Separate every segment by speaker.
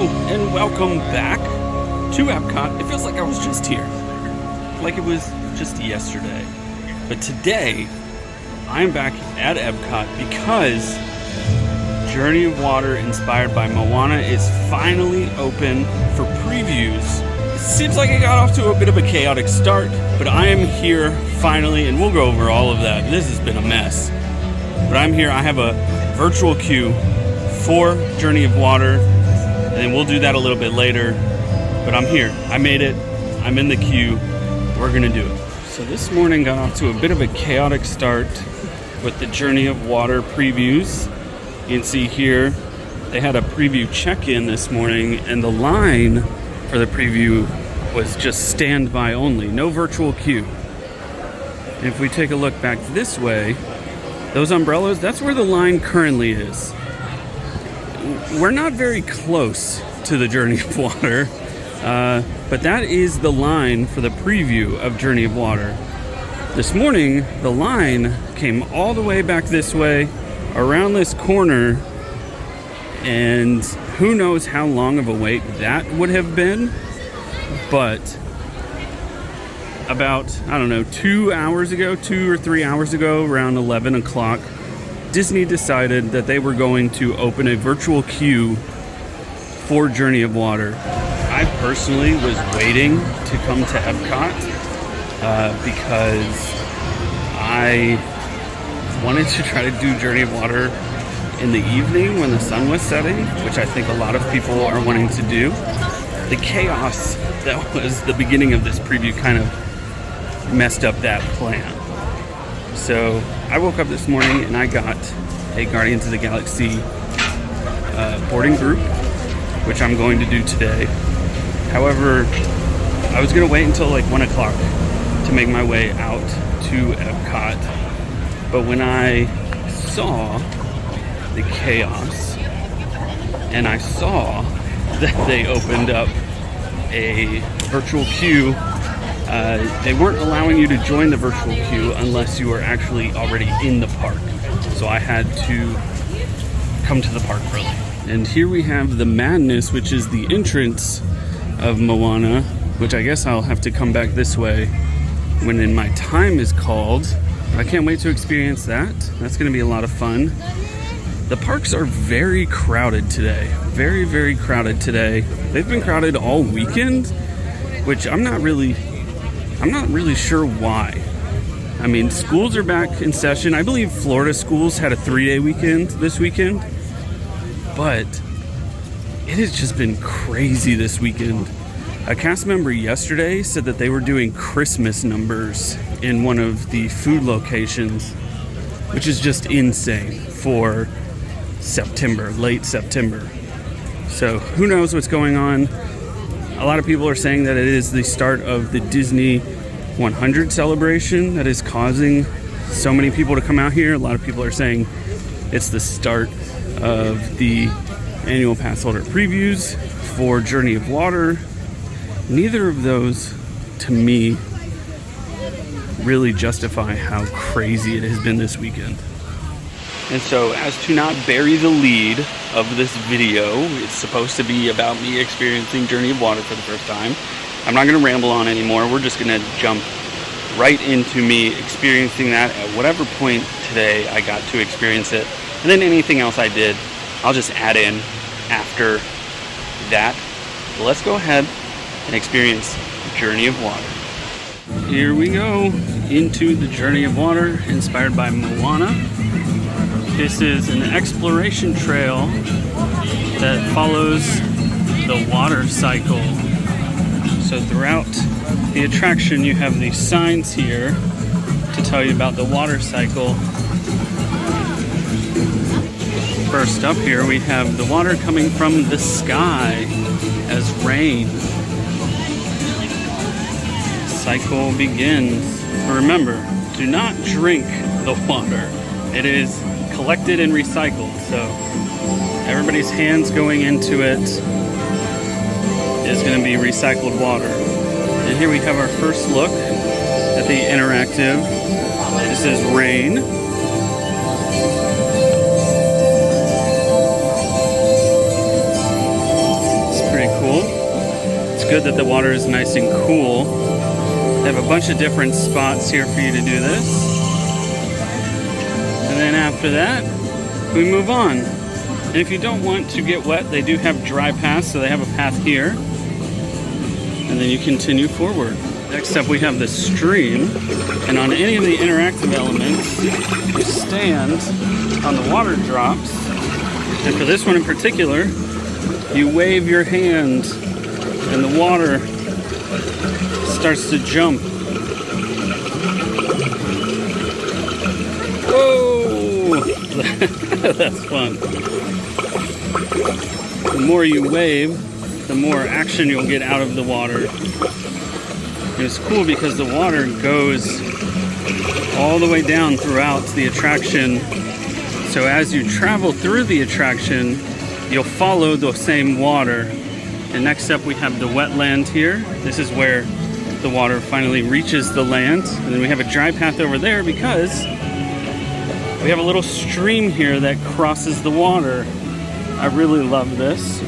Speaker 1: Hello and welcome back to EPCOT. It feels like I was just here, like it was just yesterday. But today, I'm back at EPCOT because Journey of Water inspired by Moana is finally open for previews. It seems like it got off to a bit of a chaotic start, but I am here finally, and we'll go over all of that. This has been a mess. But I'm here. I have a virtual queue for Journey of Water, and then we'll do that a little bit later. But I'm here. I made it. I'm in the queue. We're gonna do it. So this morning got off to a bit of a chaotic start with the Journey of Water previews. You can see here they had a preview check-in this morning, and the line for the preview was just standby only, no virtual queue. And if we take a look back this way, those umbrellas, that's where the line currently is. We're not very close to the Journey of Water, but that is the line for the preview of Journey of Water. This morning, the line came all the way back this way, around this corner, and who knows how long of a wait that would have been, but about, I don't know, 2 or 3 hours ago, around 11 o'clock, Disney decided that they were going to open a virtual queue for Journey of Water. I personally was waiting to come to EPCOT because I wanted to try to do Journey of Water in the evening when the sun was setting, which I think a lot of people are wanting to do. The chaos that was the beginning of this preview kind of messed up that plan. So I woke up this morning and I got a Guardians of the Galaxy boarding group, which I'm going to do today. However, I was going to wait until like 1 o'clock to make my way out to EPCOT. But when I saw the chaos and I saw that they opened up a virtual queue, they weren't allowing you to join the virtual queue unless you were actually already in the park. So I had to come to the park early. And here we have the madness, which is the entrance of Moana, which I guess I'll have to come back this way when my time is called. I can't wait to experience that. That's going to be a lot of fun. The parks are very crowded today. Very, very crowded today. They've been crowded all weekend, which I'm not really sure why. I mean, schools are back in session. I believe Florida schools had a 3-day weekend this weekend, but it has just been crazy this weekend. A cast member yesterday said that they were doing Christmas numbers in one of the food locations, which is just insane for September, late September. So who knows what's going on. A lot of people are saying that it is the start of the Disney 100 celebration that is causing so many people to come out here. A lot of people are saying it's the start of the annual pass holder previews for Journey of Water. Neither of those, to me, really justify how crazy it has been this weekend. And so, as to not bury the lead of this video, it's supposed to be about me experiencing Journey of Water for the first time. I'm not going to ramble on anymore. We're just going to jump right into me experiencing that at whatever point today I got to experience it. And then anything else I did, I'll just add in after that. But let's go ahead and experience Journey of Water. Here we go into the Journey of Water inspired by Moana. This is an exploration trail that follows the water cycle. So throughout the attraction, you have these signs here to tell you about the water cycle. First up here, we have the water coming from the sky as rain. Cycle begins. Remember, do not drink the water. It is collected and recycled, so everybody's hands going into it is going to be recycled water. And here we have our first look at the interactive. This is rain. it's good that the water is nice and cool. They have a bunch of different spots here for you to do this. And then after that, we move on. And if you don't want to get wet, they do have dry paths, so they have a path here. And then you continue forward. Next up, we have the stream. And on any of the interactive elements, you stand on the water drops. And for this one in particular, you wave your hand and the water starts to jump. Whoa! That's fun. The more you wave, the more action you'll get out of the water. And it's cool because the water goes all the way down throughout the attraction. So as you travel through the attraction, you'll follow the same water. And next up we have the wetland here. This is where the water finally reaches the land. And then we have a dry path over there because we have a little stream here that crosses the water. I really love this.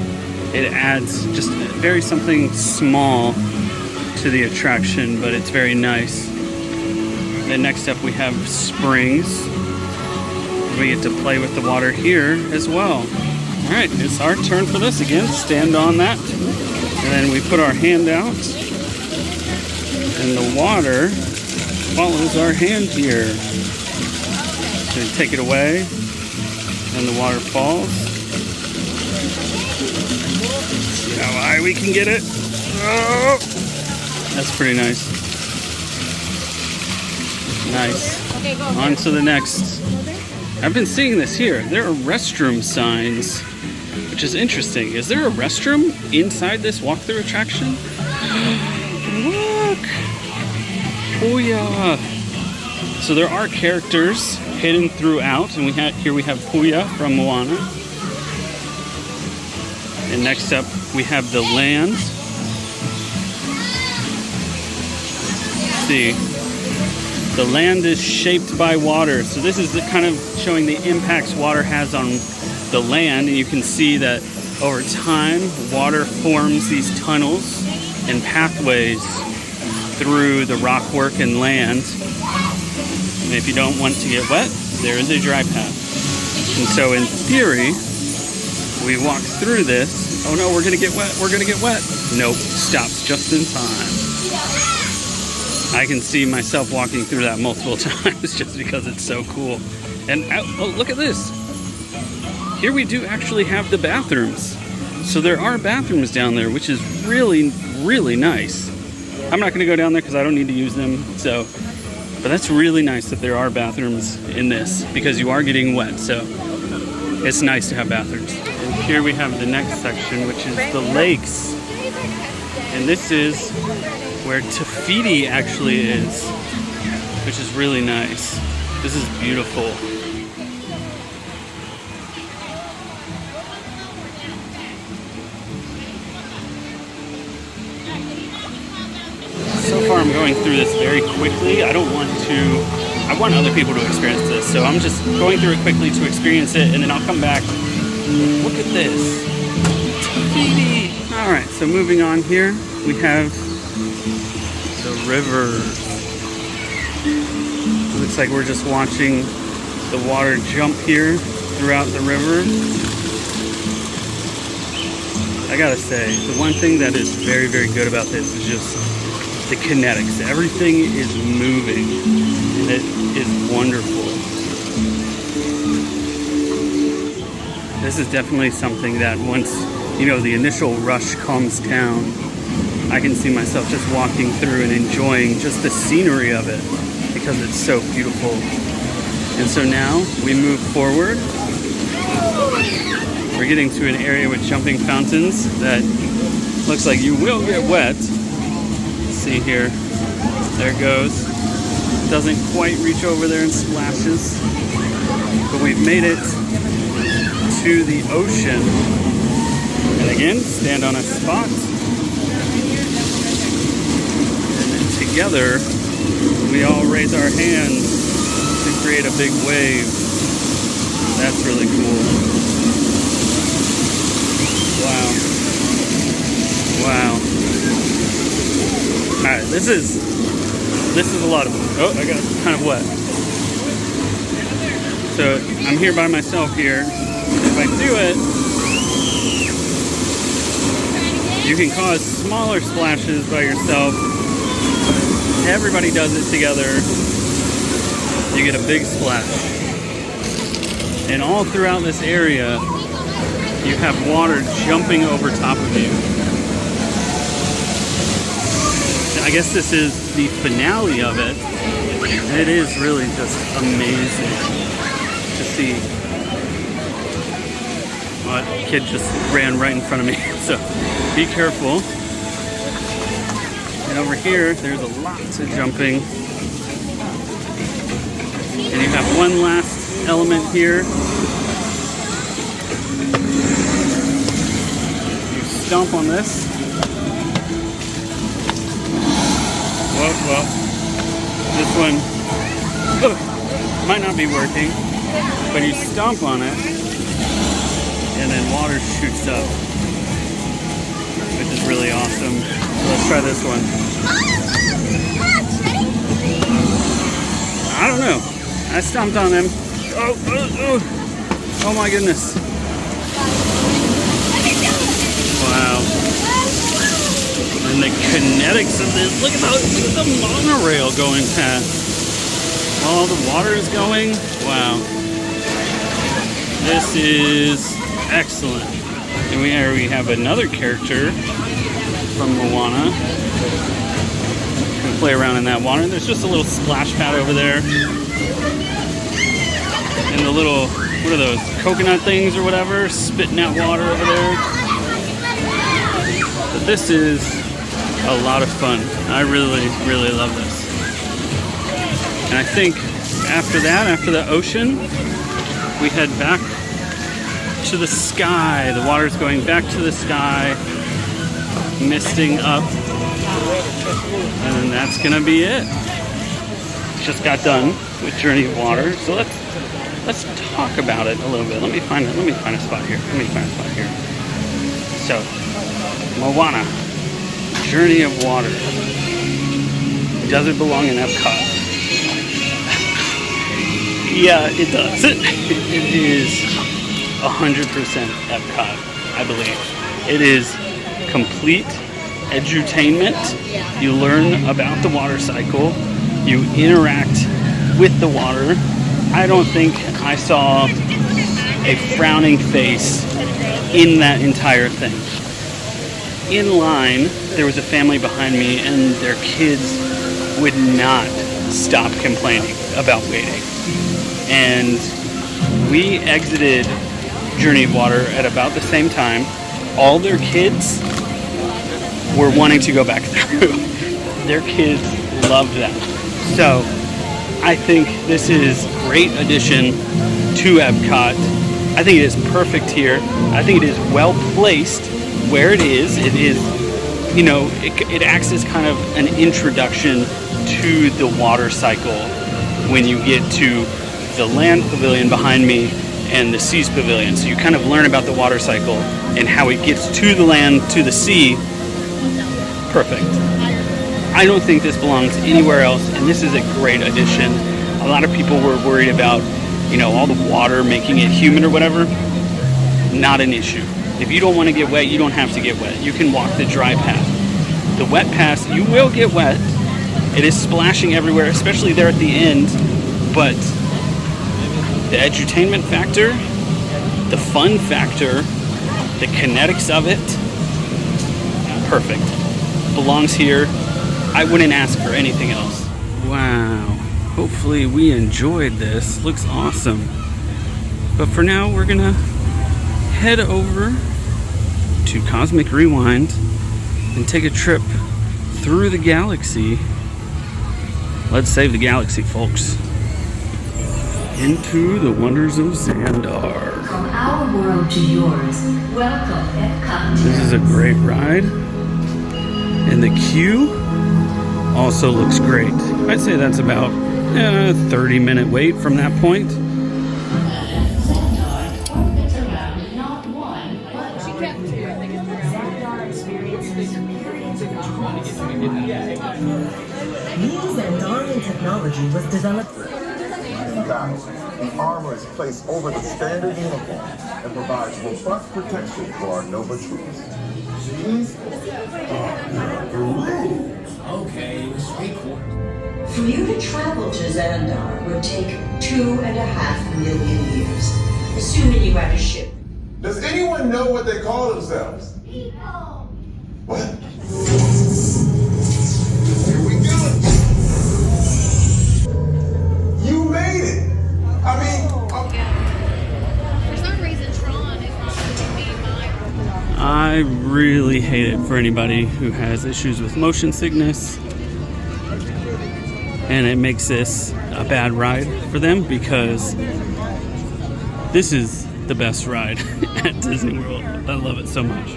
Speaker 1: It adds just very something small to the attraction, but it's very nice. Then next up we have springs. We get to play with the water here as well. All right, it's our turn for this again. Stand on that. And then we put our hand out. And the water follows our hand here. So we take it away. And the water falls. See how high we can get it. Oh, that's pretty nice. Nice. On to the next. I've been seeing this here. There are restroom signs, which is interesting. Is there a restroom inside this walkthrough attraction? Look! Oh yeah! So there are characters hidden throughout, and here we have Puya from Moana. And next up, we have the land. Let's see. The land is shaped by water. So this is kind of showing the impacts water has on the land. And you can see that over time, water forms these tunnels and pathways through the rockwork and land. And if you don't want to get wet, there is a dry path. And so in theory, we walk through this. Oh no, we're gonna get wet, we're gonna get wet. Nope, stops just in time. I can see myself walking through that multiple times just because it's so cool. And oh, look at this. Here we do actually have the bathrooms. So there are bathrooms down there, which is really, really nice. I'm not gonna go down there because I don't need to use them. But that's really nice that there are bathrooms in this because you are getting wet. So it's nice to have bathrooms. And here we have the next section, which is the lakes. And this is where Tafiti actually is, which is really nice. This is beautiful. So far I'm going through this very quickly. I want other people to experience this, so I'm just going through it quickly to experience it, and then I'll come back. Look at this. Tafiti. All right, so moving on here, we have the river. Looks like we're just watching the water jump here throughout the river. I gotta say, the one thing that is very, very good about this is just the kinetics. Everything is moving, and it is wonderful. This is definitely something that once, the initial rush calms down, I can see myself just walking through and enjoying just the scenery of it because it's so beautiful. And so now we move forward. We're getting to an area with jumping fountains that looks like you will get wet. See here, there it goes. Doesn't quite reach over there and splashes, but we've made it to the ocean. And again, stand on a spot. Together, we all raise our hands to create a big wave. That's really cool. Wow. Wow. this is a lot of fun. Oh, I got kind of wet. So I'm here by myself here. If I do it, you can cause smaller splashes by yourself. Everybody does it together. You get a big splash. And all throughout this area, you have water jumping over top of you. I guess this is the finale of it. And it is really just amazing to see. Well, that kid just ran right in front of me, so be careful. And over here, there's a lot of jumping. And you have one last element here. You stomp on this. Well, this one might not be working, but you stomp on it, and then water shoots up, which is really awesome. So let's try this one. I don't know. I stomped on him. Oh my goodness. Wow. And the kinetics of this. Look at the monorail going past. All the water is going. Wow. This is excellent. And we have another character from Moana. Play around in that water. There's just a little splash pad over there. And the little, what are those, coconut things or whatever, spitting out water over there. But this is a lot of fun. I really, really love this. And I think after that, after the ocean, we head back to the sky. The water's going back to the sky, misting up. And that's gonna be it. Just got done with Journey of Water, so let's talk about it a little bit. Let me find a spot here. So, Moana, Journey of Water. Does it belong in EPCOT? Yeah, it does. It is 100% EPCOT, I believe. It is complete edutainment. You learn about the water cycle. You interact with the water. I don't think I saw a frowning face in that entire thing. In line, there was a family behind me, and their kids would not stop complaining about waiting. And we exited Journey of Water at about the same time. All their kids were wanting to go back through. Their kids loved that. So I think this is a great addition to EPCOT. I think it is perfect here. I think it is well placed where it is. It is, you know, it acts as kind of an introduction to the water cycle when you get to the land pavilion behind me and the seas pavilion. So you kind of learn about the water cycle and how it gets to the land, to the sea. Perfect. I don't think this belongs anywhere else, and this is a great addition. A lot of people were worried about, you know, all the water making it humid or whatever. Not an issue. If you don't want to get wet, you don't have to get wet. You can walk the dry path. The wet path, you will get wet. It is splashing everywhere, especially there at the end, but the edutainment factor, the fun factor, the kinetics of it, perfect. Belongs here. I wouldn't ask for anything else. Wow. Hopefully we enjoyed this. Looks awesome. But for now, we're gonna head over to Cosmic Rewind and take a trip through the galaxy. Let's save the galaxy, folks. Into the wonders of Xandar.
Speaker 2: From our world to yours, welcome EPCOT.
Speaker 1: This is a great ride. And the queue also looks great. I'd say that's about a 30-minute wait from that point.
Speaker 2: Xandar experience
Speaker 3: These Andarian technology was developed.
Speaker 4: The armor is placed over the standard uniform and provides robust protection for our Nova troops. These are the rules.
Speaker 5: Okay, sweet.
Speaker 6: For you to travel to Xandar would take 2.5 million years, assuming you had a ship.
Speaker 4: Does anyone know what they call themselves? People. What? Here we go. You made it. I mean,
Speaker 7: For some reason, Tron is not giving me my.
Speaker 1: I really hate it for anybody who has issues with motion sickness, and it makes this a bad ride for them because this is the best ride at Disney World. I love it so much.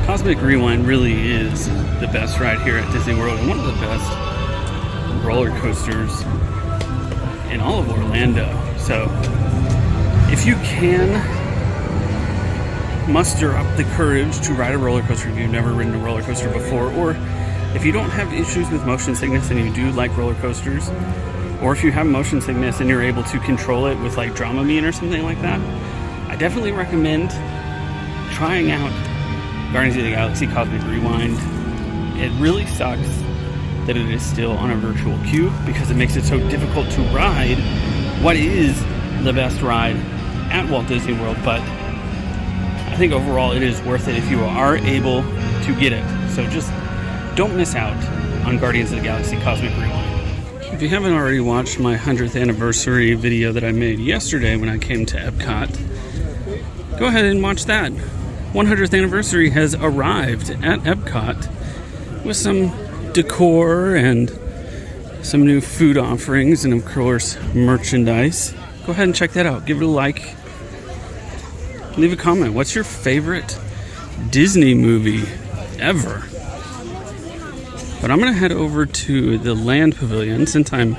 Speaker 1: Cosmic Rewind really is the best ride here at Disney World and one of the best roller coasters in all of Orlando. So if you can muster up the courage to ride a roller coaster if you've never ridden a roller coaster before, or if you don't have issues with motion sickness and you do like roller coasters, or if you have motion sickness and you're able to control it with like Dramamine or something like that, I definitely recommend trying out Guardians of the Galaxy Cosmic Rewind. It really sucks that it is still on a virtual queue because it makes it so difficult to ride what is the best ride at Walt Disney World, but I think overall it is worth it if you are able to get it. So just don't miss out on Guardians of the Galaxy Cosmic Rewind. If you haven't already watched my 100th anniversary video that I made yesterday when I came to EPCOT, go ahead and watch that. 100th anniversary has arrived at EPCOT with some decor and some new food offerings and of course merchandise. Go ahead and check that out. Give it a like. Leave a comment. What's your favorite Disney movie ever? But I'm going to head over to the Land Pavilion since I'm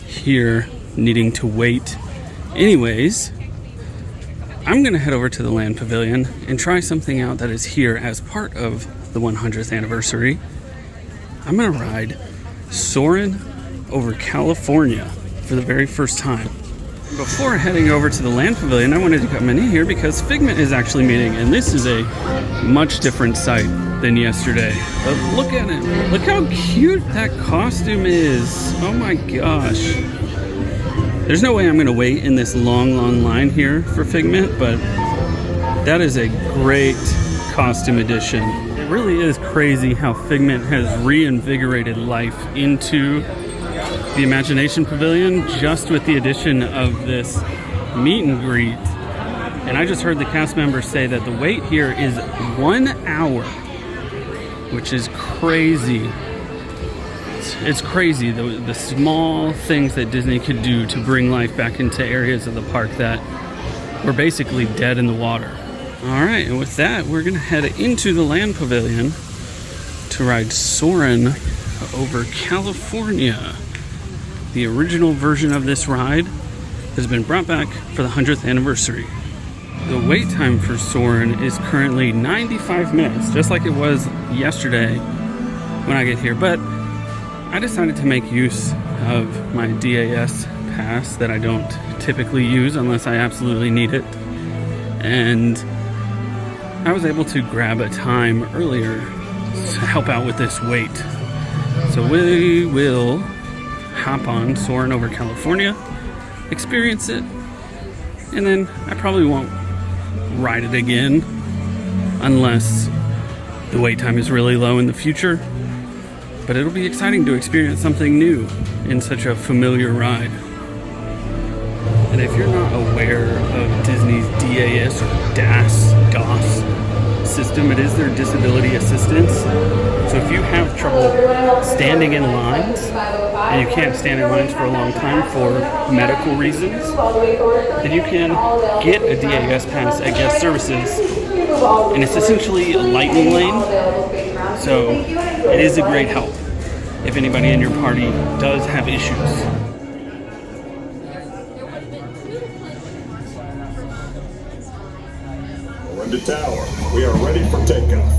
Speaker 1: here needing to wait anyways. I'm going to head over to the Land Pavilion and try something out that is here as part of the 100th anniversary. I'm going to ride Soarin Over California for the very first time. Before heading over to the Land Pavilion, I wanted to come in here because Figment is actually meeting, and this is a much different sight than yesterday. But look at it. Look how cute that costume is. Oh my gosh. There's no way I'm going to wait in this long line here for Figment, but that is a great costume addition. It really is crazy how Figment has reinvigorated life into the Imagination Pavilion just with the addition of this meet and greet. And I just heard the cast members say that the wait here is 1 hour, which is crazy. It's crazy the small things that Disney could do to bring life back into areas of the park that were basically dead in the water. All right, and with that, we're gonna head into the Land Pavilion to ride Soarin Over California. The original version of this ride has been brought back for the 100th anniversary. The wait time for Soarin is currently 95 minutes, just like it was yesterday when I get here, but I decided to make use of my DAS pass that I don't typically use unless I absolutely need it, and I was able to grab a time earlier to help out with this wait. So we will hop on Soarin Over California, experience it, and then I probably won't ride it again unless the wait time is really low in the future. But it'll be exciting to experience something new in such a familiar ride. And if you're not aware of Disney's DAS or DAS system, it is their disability assistance. So if you have trouble standing in lines, and you can't stand in lines for a long time for medical reasons, then you can get a DAS pass at guest services. And it's essentially a lightning lane, so it is a great help if anybody in your party does have issues.
Speaker 4: We're in the tower. We are ready for takeoff.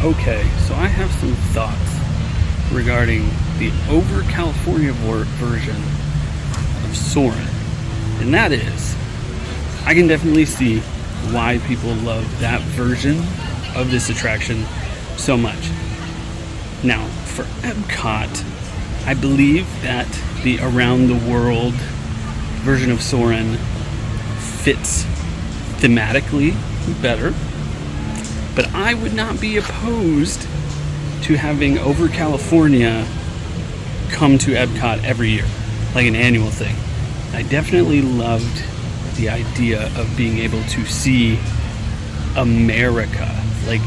Speaker 1: Okay, so I have some thoughts regarding the Over California version of Soarin'. And that is, I can definitely see why people love that version of this attraction so much. Now, for EPCOT, I believe that the Around the World version of Soarin' fits thematically better. But I would not be opposed to having Over California come to EPCOT every year, like an annual thing. I definitely loved the idea of being able to see America. Like,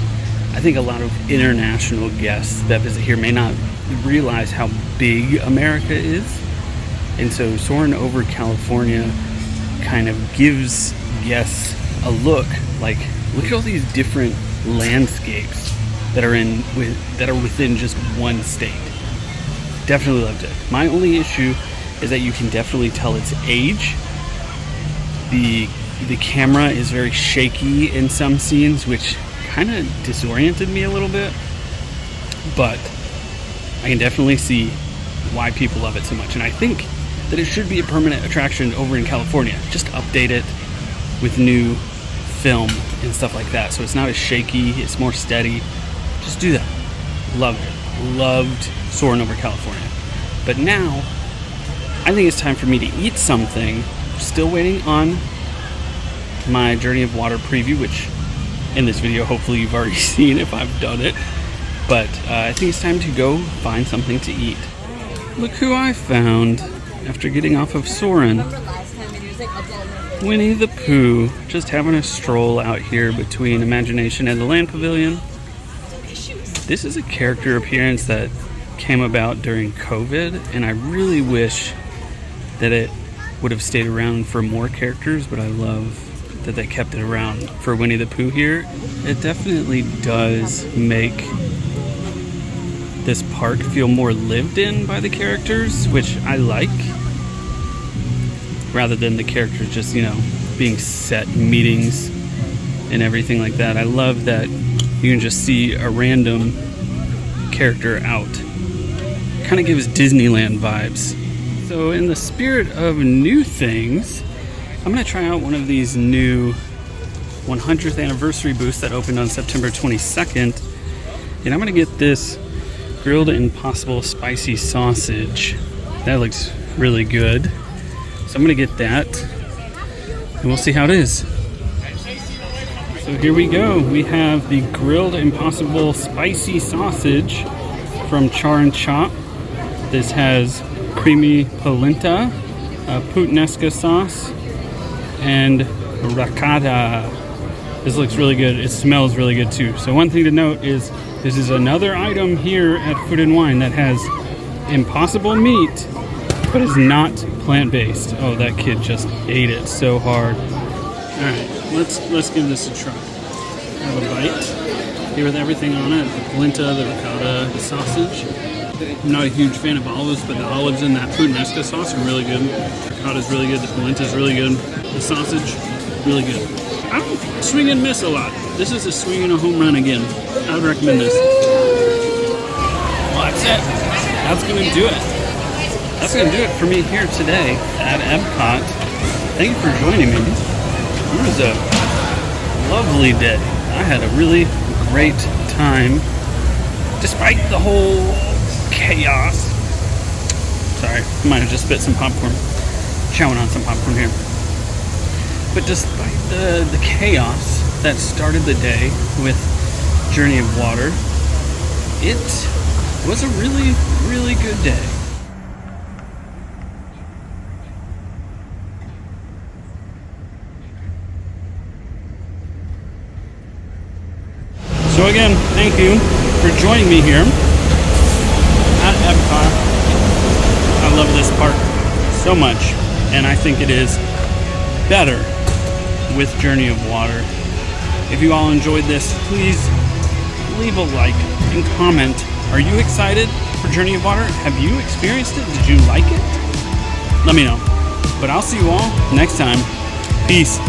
Speaker 1: I think a lot of international guests that visit here may not realize how big America is. And so Soarin' Over California kind of gives guests a look at all these different landscapes that are within just one state. Definitely loved it. My only issue is that you can definitely tell its age. The camera is very shaky in some scenes, which kind of disoriented me a little bit, but I can definitely see why people love it so much. And I think that it should be a permanent attraction over in California. Just update it with new film and stuff like that, so it's not as shaky, it's more steady. Just do that. Loved it. Loved Soarin' Over California. But now I think it's time for me to eat something. Still waiting on my Journey of Water preview, which in this video hopefully you've already seen if I've done it. But I think it's time to go find something to eat. Look who I found after getting off of Soarin'. Winnie the Pooh, just having a stroll out here between Imagination and the Land Pavilion. This is a character appearance that came about during COVID, and I really wish that it would have stayed around for more characters, but I love that they kept it around for Winnie the Pooh here. It definitely does make this park feel more lived in by the characters, which I like, rather than the characters just, being set meetings and everything like that. I love that you can just see a random character out. Kind of gives Disneyland vibes. So in the spirit of new things, I'm going to try out one of these new 100th anniversary booths that opened on September 22nd. And I'm going to get this grilled Impossible spicy sausage. That looks really good. So I'm going to get that, and we'll see how it is. So here we go. We have the grilled Impossible spicy sausage from Char Chop. This has creamy polenta, puttanesca sauce, and ricotta. This looks really good. It smells really good too. So one thing to note is this is another item here at Food and Wine that has Impossible meat, but is not plant-based. Oh, that kid just ate it so hard. All right, let's give this a try. Have a bite here with everything on it: the polenta, the ricotta, the sausage. I'm not a huge fan of olives, but the olives in that puttanesca sauce are really good. The ricotta's really good. The polenta's really good. The sausage, really good. I don't swing and miss a lot. This is a swing and a home run again. I would recommend this. Well, that's it. That's gonna do it. That's going to do it for me here today at EPCOT. Thank you for joining me. It was a lovely day. I had a really great time, despite the whole chaos. Sorry, I might have just spit some popcorn. Chowing on some popcorn here. But despite the chaos that started the day with Journey of Water, it was a really, really good day. So again, thank you for joining me here at EPCOT. I love this park so much, and I think it is better with Journey of Water. If you all enjoyed this, please leave a like and comment. Are you excited for Journey of Water? Have you experienced it? Did you like it? Let me know. But I'll see you all next time. Peace.